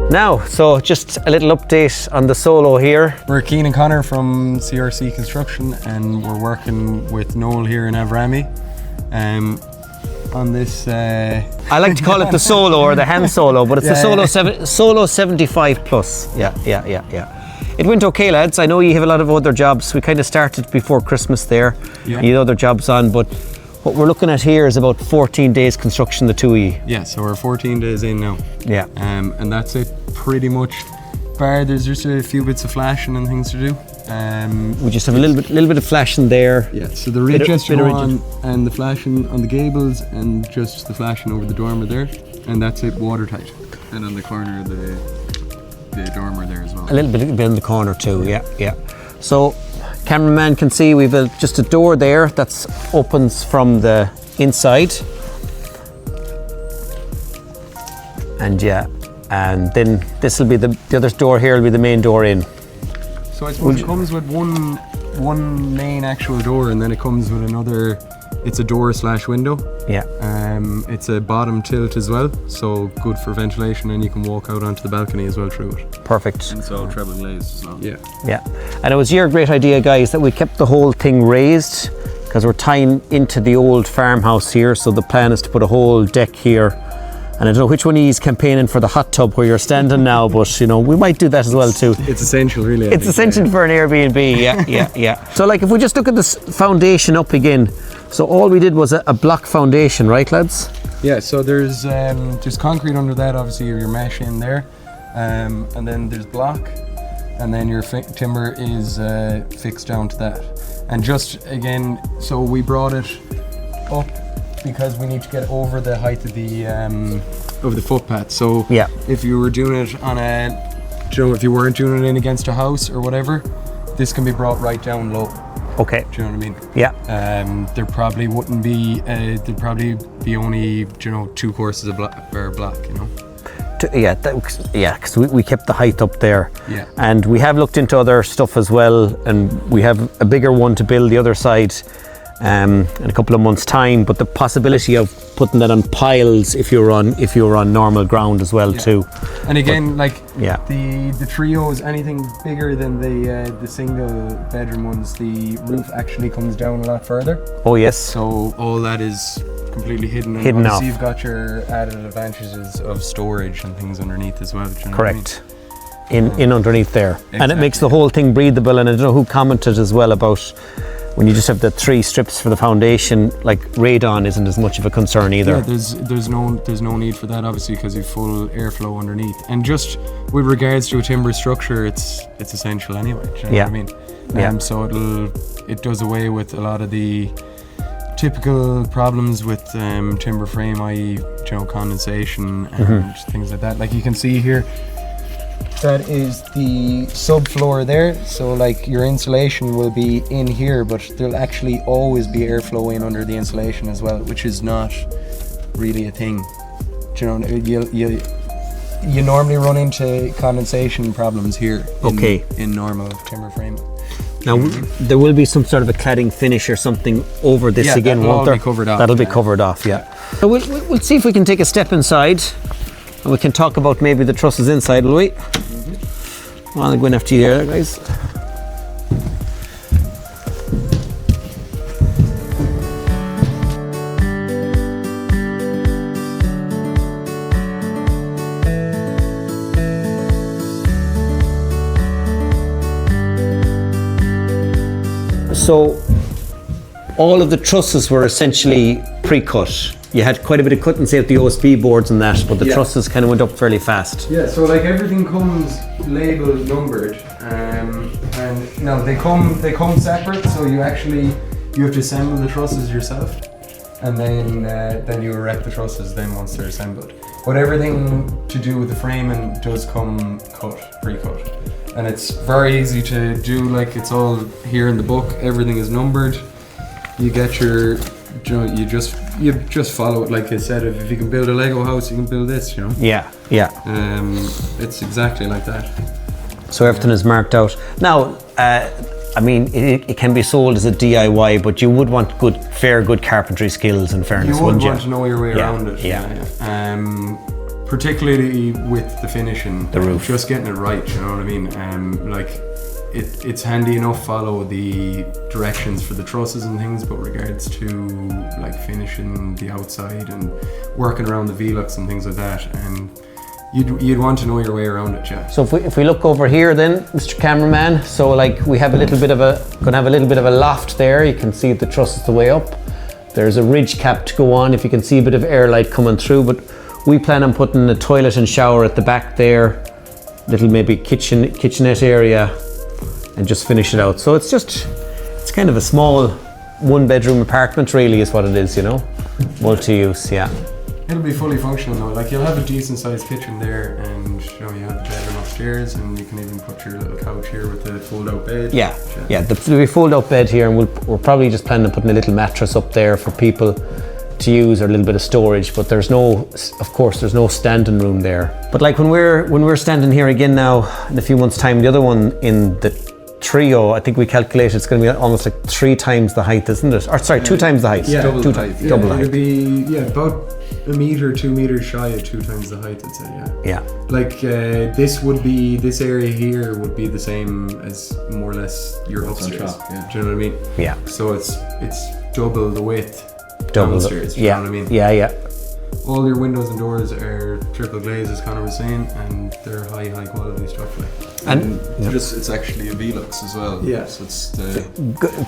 Now, so just a little update on the solo here. We're Keane and Connor from CRC Construction, and we're working with Noel here in Avrame on this. I like to call it the solo or the hand solo, but it's the solo 75 plus. Yeah. It went okay, lads. I know you have a lot of other jobs. We kind of started before Christmas there. Yeah. You had other jobs on, but what we're looking at here is about 14 days construction, the two of you. Yeah, so we're 14 days in now. Yeah. And that's it pretty much. Bar, there's just a few bits of flashing and things to do. We just have a little bit of flashing there. Yeah, so the ridge has to go on, and the flashing on the gables, and just the flashing over the dormer there, and that's it, watertight. And on the corner of the dormer there as well. A little bit in the corner too, yeah. So, cameraman can see we've just a door there that opens from the inside. And and then this will be the other door here will be the main door in. So I suppose it comes with one main actual door, and then it comes with another. It's a door / window. Yeah. It's a bottom tilt as well, so good for ventilation, and you can walk out onto the balcony as well through it. Perfect. And so treble glazed as well. Yeah. And it was your great idea, guys, that we kept the whole thing raised because we're tying into the old farmhouse here. So the plan is to put a whole deck here. And I don't know which one of you is campaigning for the hot tub where you're standing now, but we might do that as well too. It's essential, really. It's essential for an Airbnb. Yeah. So like if we just look at this foundation up again, so all we did was a block foundation, right, lads? Yeah. So there's concrete under that. Obviously, your mesh in there, and then there's block, and then your timber is fixed down to that. And just again, so we brought it up because we need to get over the height of the footpath. So if you were doing it on if you weren't doing it in against a house or whatever, this can be brought right down low. Okay. Do you know what I mean? Yeah. There probably wouldn't be. There'd probably be only 2 courses of block. Because we kept the height up there. Yeah. And we have looked into other stuff as well, and we have a bigger one to build the other side in a couple of months' time. But the possibility of putting that on piles if you were on normal ground as well too. And again, the trios, anything bigger than the single bedroom ones, the roof actually comes down a lot further. Oh yes. So all that is completely hidden off. You've got your added advantages of storage and things underneath as well. Correct. In underneath there, exactly. And it makes the whole thing breathable. And I don't know who commented as well about when you just have the 3 strips for the foundation, like radon isn't as much of a concern either. Yeah, there's no need for that, obviously, because you've full airflow underneath. And just with regards to a timber structure, it's essential anyway. Do you know what I mean? Yeah. So it does away with a lot of the typical problems with timber frame, i.e., condensation and things like that. Like you can see here, that is the subfloor there, so like your insulation will be in here, but there'll actually always be airflow in under the insulation as well, which is not really a thing. You normally run into condensation problems here in normal timber frame. Now there will be some sort of a cladding finish or something over this again, won't there? That'll be covered off, yeah. So we'll see if we can take a step inside. And we can talk about maybe the trusses inside, will we? Well, I'm going after you there, guys. So, all of the trusses were essentially pre-cut. You had quite a bit of cut and say out the OSB boards and that, but the trusses kind of went up fairly fast. Yeah, so like everything comes labelled, numbered, and now they come separate. So you have to assemble the trusses yourself, and then you erect the trusses. Then once they're assembled, but everything to do with the framing does come pre-cut, and it's very easy to do. Like it's all here in the book. Everything is numbered. You get your. You just follow it, like I said. If you can build a Lego house, you can build this. Yeah. It's exactly like that. So everything is marked out. Now, I mean, it can be sold as a DIY, but you would want good carpentry skills. In fairness, you would wouldn't you? want to know your way around it. Yeah. particularly with the finishing, The roof. just getting it right. You know what I mean? Like it's handy enough follow the directions for the trusses and things, but regards to like finishing the outside and working around the V-lugs and things like that, and you'd want to know your way around it, yeah. So if we look over here then, Mr. Cameraman, so like we have a little bit of a loft there. You can see the trusses the way up. There's a ridge cap to go on if you can see a bit of air light coming through, but we plan on putting a toilet and shower at the back there, little maybe kitchenette area, and just finish it out. So it's kind of a small 1-bedroom apartment really is what it is, you know, multi-use, yeah. It'll be fully functional though. Like you'll have a decent sized kitchen there, and you know you have the bedroom upstairs, and you can even put your little couch here with the fold out bed. Yeah. There'll be a fold out bed here, and we're probably just planning on putting a little mattress up there for people to use, or a little bit of storage, but there's no standing room there. But like when we're standing here again now in a few months' time, the other one in the trio, I think we calculated it's going to be almost like 3 times the height, isn't it? Or sorry, 2 times the height. Yeah, double the height. Double the height. It'll be about 1 meter, 2 meters shy of 2 times the height, I'd say. Yeah. Like this area here would be the same as more or less your upstairs. Top, yeah. Do you know what I mean? Yeah. So it's double the width. Double downstairs. the, Do you yeah. know what I mean? Yeah. All your windows and doors are triple glazed, as Conor was saying, and they're high quality stuff. Like. And it's actually a Velux as well. Yeah. So it's the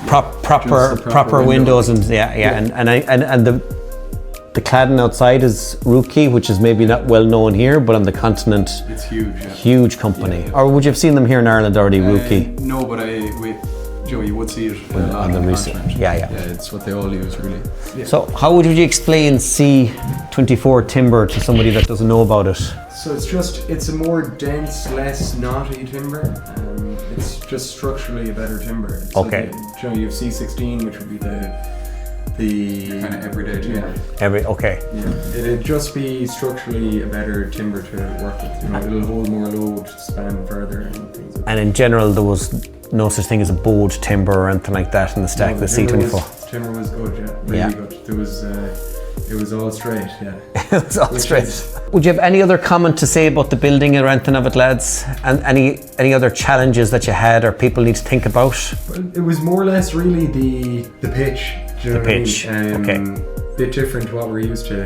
proper windows and and the cladding outside is Rookie, which is maybe not well known here, but on the continent, it's huge. Yeah. huge company. Yeah. Or would you have seen them here in Ireland already, Rookie? No, but Joe, you would see it a lot on the on recent. continent. Yeah. Yeah, it's what they all use really. Yeah. So how would you explain C24 timber to somebody that doesn't know about it? So it's a more dense, less knotty timber. It's just structurally a better timber. It's Okay. Like, you have C16, which would be the Kind of everyday timber. Okay. Yeah. It'd just be structurally a better timber to work with. You know, it'll hold more load, span further, and things like that. And in general, there was no such thing as a bowed timber or anything like that in the stack of the C24. Timber was good, yeah. Really good. There was, it was all straight, yeah. It's all straight. Would you have any other comment to say about the building or anything of it, lads? And any other challenges that you had or people need to think about? Well, it was more or less really the pitch. Do you know The what I mean? pitch, okay. Bit different to what we're used to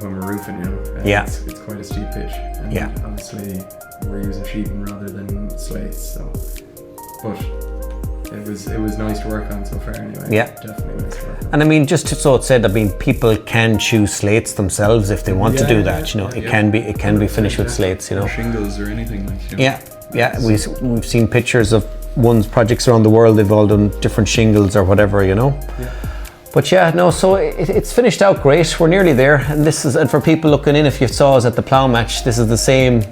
when we're roofing, you know. Yeah. It's quite a steep pitch. And Yeah. obviously we're using sheeting rather than slates, so. But it was nice to work on so far anyway. Yeah. Definitely nice to work on. And I mean, just so it's said, I mean, people can choose slates themselves if they want to do that. You know, it can be finished with slates. You know, Or shingles or anything like. You know. Yeah. We've seen pictures of one's projects around the world. They've all done different shingles or whatever. You know. Yeah. But yeah, no. So it's finished out great. We're nearly there, and for people looking in, if you saw us at the plough match, this is the same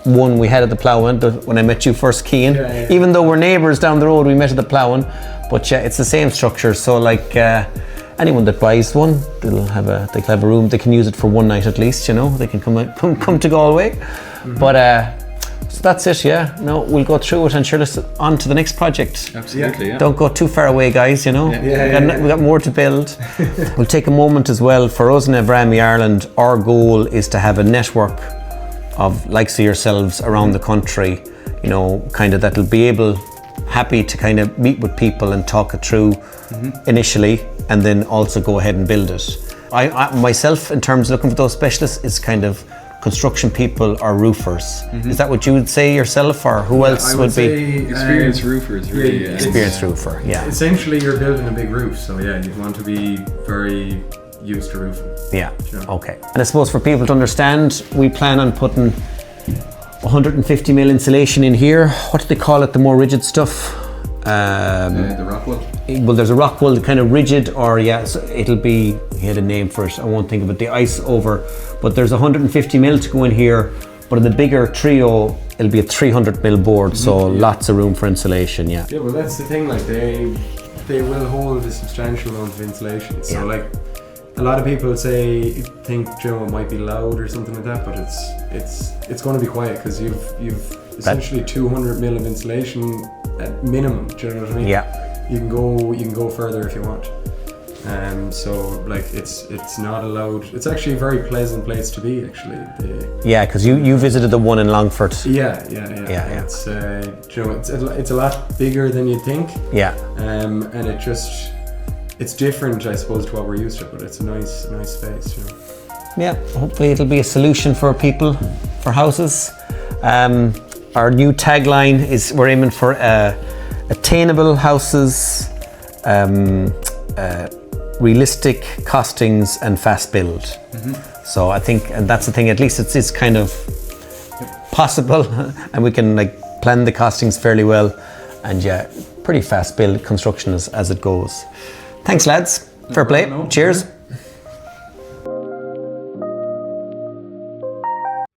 one we had at the ploughing when I met you first, Cian. Yeah. Even though we're neighbours down the road, we met at the ploughing. But yeah, it's the same structure. So like anyone that buys one, they'll have a room. They can use it for one night at least. You know, they can come to Galway. Mm-hmm. But so that's it. Yeah. No, we'll go through it and sure, let's on to the next project. Absolutely. Yeah. Don't go too far away, guys. You know, we got more to build. We'll take a moment as well. For us in Avrame Ireland, our goal is to have a network of likes of yourselves around the country, you know, kind of that'll be happy to kind of meet with people and talk it through initially, and then also go ahead and build it. I myself, in terms of looking for those specialists, is kind of construction people or roofers. Is that what you would say yourself, or who else would be? Experienced roofers, really. Yeah, Experienced roofer, yeah. Essentially, you're building a big roof, so yeah, you'd want to be very used to roofing. Yeah, Sure. okay. And I suppose for people to understand, we plan on putting 150 mil insulation in here. What do they call it, the more rigid stuff? The rock wool. Well, there's a rock wool, kind of rigid, or so it'll be, he had a name for it, I won't think of it, the ice over. But there's 150 mil to go in here, but in the bigger trio, it'll be a 300 mil board, so lots of room for insulation, yeah. Yeah, well that's the thing, like they will hold a substantial amount of insulation. So like a lot of people think it might be loud or something like that, but it's going to be quiet because you've essentially 200 mil of insulation at minimum. Do you know what I mean? Yeah. You can go further if you want. So like it's not allowed. It's actually a very pleasant place to be actually. Yeah, because you visited the one in Longford. Yeah. Yeah. It's you know, it's a lot bigger than you'd think. Yeah. And it's different, I suppose, to what we're used to, but it's a nice space. You know. Yeah, hopefully it'll be a solution for people, for houses. Our new tagline is we're aiming for attainable houses, realistic costings and fast build. So I think, and that's the thing, at least it's kind of possible and we can like plan the costings fairly well, and yeah, pretty fast build construction as it goes. Thanks lads, fair play, cheers.